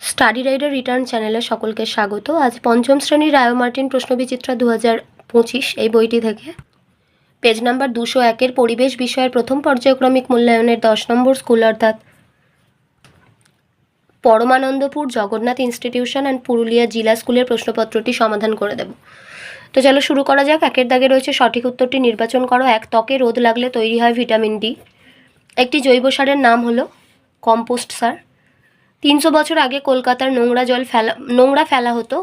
Study rider return চ্যানেলে সকলকে স্বাগত। আজ পঞ্চম শ্রেণীর রায় মার্টিন প্রশ্নবিচিত্রা 2025 এই বইটি থেকে পেজ নাম্বার 201-এর পরিবেশ বিষয়ের প্রথম পর্যায়ক্রমিক মূল্যায়নের 10 নম্বর স্কুল অর্থাৎ পরমানন্দপুর জগন্নাথ ইনস্টিটিউশন অ্যান্ড পুরুলিয়া জেলা স্কুলের প্রশ্নপত্রটি সমাধান করে দেব। তো চলো শুরু করা যাক। একের দাগে রয়েছে সঠিক উত্তরটি নির্বাচন করো। 1, ত্বকে রোদ লাগলে তৈরি হয় ভিটামিন ডি। একটি জৈব সারের নাম হলো কম্পোস্ট সার। 300 বছর আগে কলকাতার নোংরা ফেলা হতো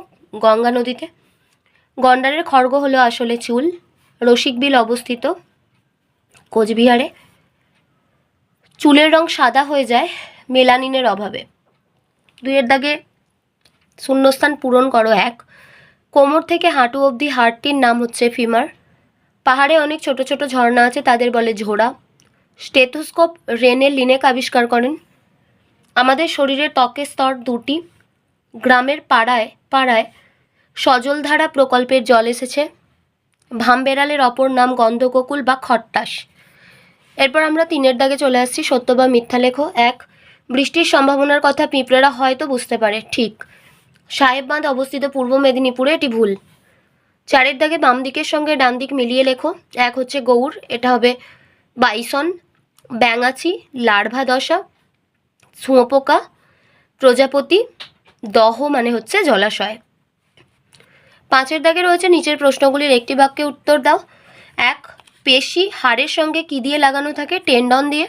গঙ্গা নদীতে। গন্ডারের খড়গ হলো আসলে চুল। রসিকবিল অবস্থিত কোচবিহারে। চুলের রং সাদা হয়ে যায় মেলানিনের অভাবে। 2-এর দাগে শূন্যস্থান পূরণ করো। 1, কোমর থেকে হাঁটু অবধি হাড়টির নাম হচ্ছে ফিমার। পাহাড়ে অনেক ছোট ছোট ঝর্ণা আছে, তাদের বলে ঝোড়া। স্টেথোস্কোপ রেনে লিনেক আবিষ্কার করেন। আমাদের শরীরের ত্বকের স্তর 2টি। গ্রামের পাড়ায় সজলধারা প্রকল্পের জল এসেছে। ভামবেড়ালের অপর নাম গন্ধককুল বা খট্টাস। এরপর আমরা 3-এর দাগে চলে আসছি, সত্য বা মিথ্যা লেখো। 1, বৃষ্টির সম্ভাবনার কথা পিঁপড়েরা হয়তো বুঝতে পারে, ঠিক। সাহেব বাঁধ অবস্থিত পূর্ব মেদিনীপুরে, এটি ভুল। 4-এর দাগে বাম দিকের সঙ্গে ডান দিক মিলিয়ে লেখো। 1 হচ্ছে গৌর, এটা হবে বাইসন। ব্যাঙাচি, লার্ভা দশা, শুঁয়োপোকা, প্রজাপতি, দহ মানে হচ্ছে জলাশয়। 5-এর দাগে রয়েছে নিচের প্রশ্নগুলির একটি বাক্যে উত্তর দাও। 1, পেশি হাড়ের সঙ্গে কি দিয়ে লাগানো থাকে? টেন্ডন দিয়ে।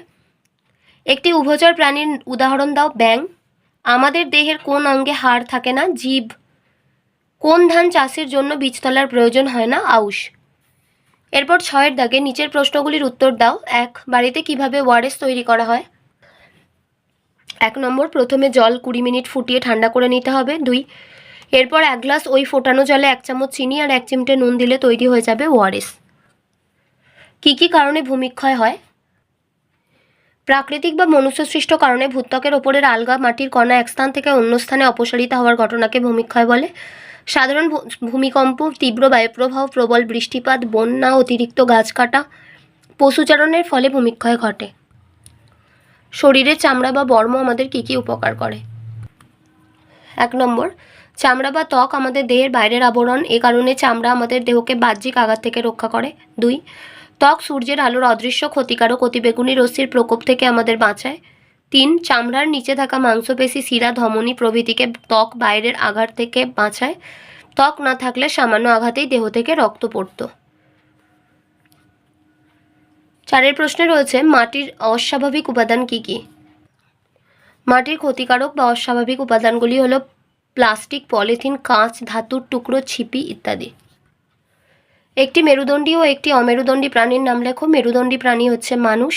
একটি উভচর প্রাণীর উদাহরণ দাও। ব্যাঙ। আমাদের দেহের কোন অঙ্গে হাড় থাকে না? জিভ। কোন ধান চাষের জন্য বীজতলার প্রয়োজন হয় না? আউশ। এরপর 6-এর দাগে নিচের প্রশ্নগুলির উত্তর দাও। 1, বাড়িতে কিভাবে ওআরএস তৈরি করা হয়? 1 নম্বর, প্রথমে জল 20 মিনিট ফুটিয়ে ঠান্ডা করে নিতে হবে। 2, এরপর 1 গ্লাস ওই ফোটানো জলে 1 চামচ চিনি আর 1 চিমটে নুন দিলে তৈরি হয়ে যাবে ওআরএস। কী কী কারণে ভূমিক্ষয় হয়? প্রাকৃতিক বা মনুষ্যসৃষ্ট কারণে ভূত্বকের ওপরের আলগা মাটির কণা এক স্থান থেকে অন্য স্থানে অপসারিত হওয়ার ঘটনাকে ভূমিক্ষয় বলে। সাধারণ ভূমিকম্প, তীব্র বায়ুপ্রবাহ, প্রবল বৃষ্টিপাত, বন্যা, অতিরিক্ত গাছ কাটা, পশুচারণের ফলে ভূমিক্ষয় ঘটে। শরীরের চামড়া বা বর্ম আমাদের কী কী উপকার করে? 1 নম্বর, চামড়া বা ত্বক আমাদের দেহের বাইরের আবরণ, এ কারণে চামড়া আমাদের দেহকে বাহ্যিক আঘাত থেকে রক্ষা করে। 2, ত্বক সূর্যের আলোর অদৃশ্য ক্ষতিকারক অতিবেগুনি রশ্মির প্রকোপ থেকে আমাদের বাঁচায়। 3, চামড়ার নিচে থাকা মাংসপেশি, শিরা, ধমনী প্রভৃতিকে ত্বক বাইরের আঘাত থেকে বাঁচায়। ত্বক না থাকলে সামান্য আঘাতেই দেহ থেকে রক্ত পড়ত। 4-এর প্রশ্নে রয়েছে মাটির অস্বাভাবিক উপাদান কী কী? মাটির ক্ষতিকারক বা অস্বাভাবিক উপাদানগুলি হলো প্লাস্টিক, পলিথিন, কাঁচ, ধাতুর টুকরো, ছিপি ইত্যাদি। একটি মেরুদণ্ডী ও একটি অমেরুদণ্ডী প্রাণীর নাম লেখো। মেরুদণ্ডী প্রাণী হচ্ছে মানুষ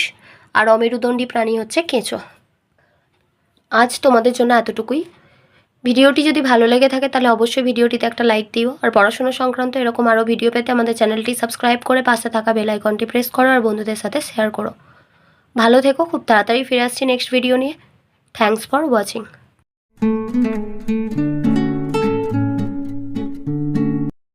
আর অমেরুদণ্ডী প্রাণী হচ্ছে কেঁচো। আজ তোমাদের জন্য এতটুকুই। ভিডিওটি যদি ভালো লেগে থাকে তাহলে অবশ্যই ভিডিওটিতে একটা লাইক দিও, আর পড়াশোনা সংক্রান্ত এরকম আরও ভিডিও পেতে আমাদের চ্যানেলটি সাবস্ক্রাইব করে পাশে থাকা বেল আইকনটি প্রেস করো আর বন্ধুদের সাথে শেয়ার করো। ভালো থেকো, খুব তাড়াতাড়ি ফিরে আসছি নেক্সট ভিডিও নিয়ে। Thanks for watching.